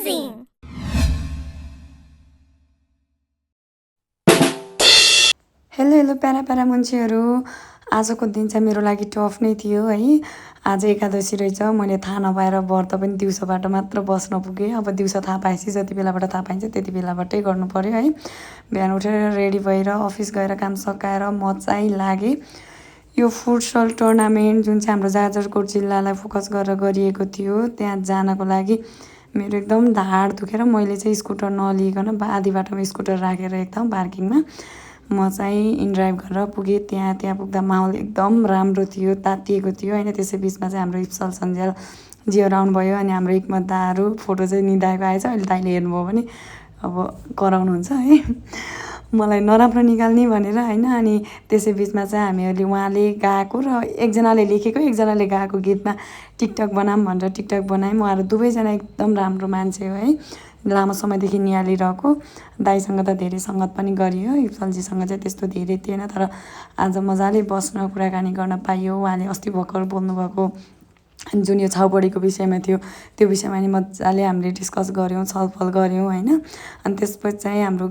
amazing! Hello hello प्यारा प्यारा मान्छेहरू आजको दिन चाहिँ मेरो लागि टफ नै थियो है। आज एकादशी रहेछ। मैले थाहा नपाएर व्रत पनि दिउँसोबाट मात्र बस्न पुगेँ। अब दिउँसो थाहा पाएपछि जति बेलाबाट थाहा पाइन्छ त्यति बेलाबाटै गर्नु पऱ्यो है। बिहान उठेर रेडी भएर अफिस गएर काम सकाएर म चाहिँ लागेँ यो फुटसल टुर्नामेन्ट जुन चाहिँ हाम्रो जाजरकोट जिल्लालाई फोकस गरेर गरिएको थियो त्यहाँ जानको लागि मेरो एकदम ढाड दुखेर मैले चाहिँ स्कुटर नलिइकन आधी बाटोमा स्कुटर राखेर एकदम पार्किङमा म चाहिँ इनड्राइभ गरेर पुगेँ। त्यहाँ पुग्दा माहौल एकदम राम्रो थियो, तातिएको थियो होइन। त्यसै बिचमा चाहिँ हाम्रो इप्सल सन्ज्याल जियोर आउनुभयो अनि हाम्रो हिक्मत दाहरू फोटो चाहिँ निदाएको आएछ। अहिले दाइले हेर्नुभयो भने अब कराउनुहुन्छ है मलाई नराम्रो निकाल्ने भनेर होइन। अनि त्यसै बिचमा चाहिँ हामीहरूले उहाँले गाएको र एकजनाले लेखेको एकजनाले गाएको गीतमा टिकटक बनाऊँ भनेर टिकटक बनायौँ। उहाँहरू दुवैजना एकदम राम्रो मान्छे हो है। लामो समयदेखि निहालिरहेको दाइसँग त धेरै सङ्गत पनि गरियो, इप्सलजीसँग चाहिँ त्यस्तो धेरै थिएन। तर आज मजाले बस्न कुराकानी गर्न पाइयो। उहाँले अस्ति भर्खर बोल्नुभएको जुन यो छाउपडीको विषयमा थियो त्यो विषयमा नि मजाले हामीले डिस्कस गऱ्यौँ, छलफल गऱ्यौँ होइन। अनि त्यसपछि चाहिँ हाम्रो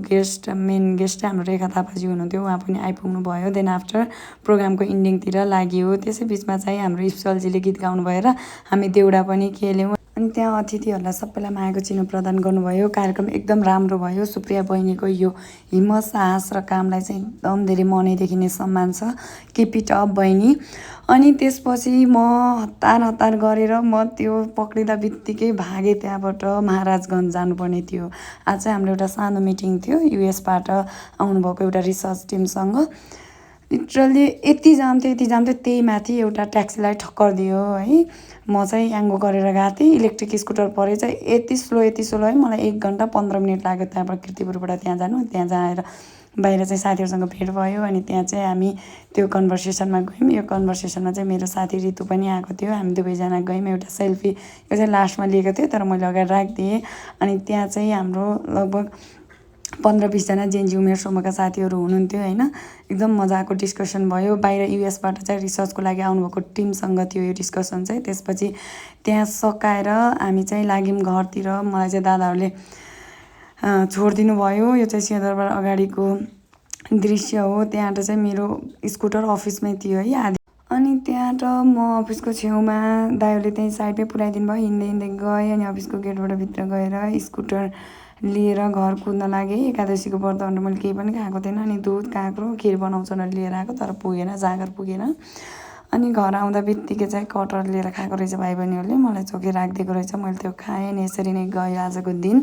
मेन गेस्ट चाहिँ हाम्रो रेखा थापाजी हुनुहुन्थ्यो, उहाँ पनि आइपुग्नु भयो। देन आफ्टर प्रोग्रामको इन्डिङतिर लाग्यो। त्यसै बिचमा चाहिँ हाम्रो इप्सलजीले गीत गाउनु भएर हामी देउडा पनि खेल्यौँ। अनि त्यहाँ अतिथिहरूलाई सबैलाई मायाको चिनो प्रदान गर्नुभयो। कार्यक्रम एकदम राम्रो भयो। सुप्रिया बहिनीको यो हिम्मत, साहस र कामलाई चाहिँ एकदम धेरै मनैदेखि नै सम्मान छ। किप इट अप बहिनी। अनि त्यसपछि म हतार गरेर म त्यो पक्रिँदा बित्तिकै भागेँ त्यहाँबाट। महाराजगञ्ज जानुपर्ने थियो। आज चाहिँ हाम्रो एउटा सानो मिटिङ थियो युएसबाट आउनुभएको एउटा रिसर्च टिमसँग। लिटरली यति जाम थियो त्यही माथि एउटा ट्याक्सीलाई ठक्कर दियो है। म चाहिँ याङ्गो गरेर गएको थिएँ, इलेक्ट्रिक स्कुटर परेछ। यति स्लो है। मलाई 1 घन्टा 15 मिनट लाग्यो त्यहाँबाट किर्तिपुरबाट त्यहाँ जानु। त्यहाँ जाएर बाहिर चाहिँ साथीहरूसँग भेट भयो। अनि त्यहाँ चाहिँ हामी त्यो कन्भर्सेसनमा गयौँ। यो कन्भर्सेसनमा चाहिँ मेरो साथी ऋतु पनि आएको थियो। हामी दुवैजना गयौँ। एउटा सेल्फी यो चाहिँ लास्टमा लिएको थियो तर मैले अगाडि राखिदिएँ। अनि त्यहाँ चाहिँ हाम्रो लगभग 15-20 जना जेन्जी उमेर समूहका साथीहरू हुनुहुन्थ्यो होइन। एकदम मजाको डिस्कसन भयो। बाहिर युएसबाट चाहिँ रिसर्चको लागि आउनुभएको टिमसँग थियो यो डिस्कसन चाहिँ। त्यसपछि त्यहाँ सकाएर हामी चाहिँ लाग्यौँ घरतिर। मलाई चाहिँ दादाहरूले छोडिदिनु भयो। यो चाहिँ सिंहदरबार अगाडिको दृश्य हो। त्यहाँबाट चाहिँ मेरो स्कुटर अफिसमै थियो है आधी। अनि त्यहाँबाट म अफिसको छेउमा दाइहरूले त्यहीँ साइडमै पुऱ्याइदिनु भयो। हिँड्दै गएँ अनि अफिसको गेटबाट भित्र गएर स्कुटर लिएर घर कुद्न लागेँ। एकादशीको व्रत भनेर मैले केही पनि खाएको थिएन। अनि दुध, काँक्रो, खिर बनाउँछ भनेर लिएर आएको तर पुगेन, जाँगर पुगेन। अनि घर आउँदा बित्तिकै चाहिँ कटहर लिएर खाएको रहेछ भाइ बहिनीहरूले, मलाई चोखी राखिदिएको रहेछ। मैले त्यो खाएँ अनि यसरी नै गयो आजको दिन।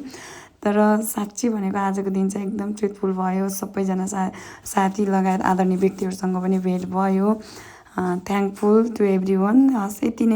तर साँच्ची भनेको आजको दिन चाहिँ एकदम ट्रुथफुल भयो। सबैजना साथी लगायत आदरणीय व्यक्तिहरूसँग पनि भेट भयो। Thankful to every one. हस् यति नै।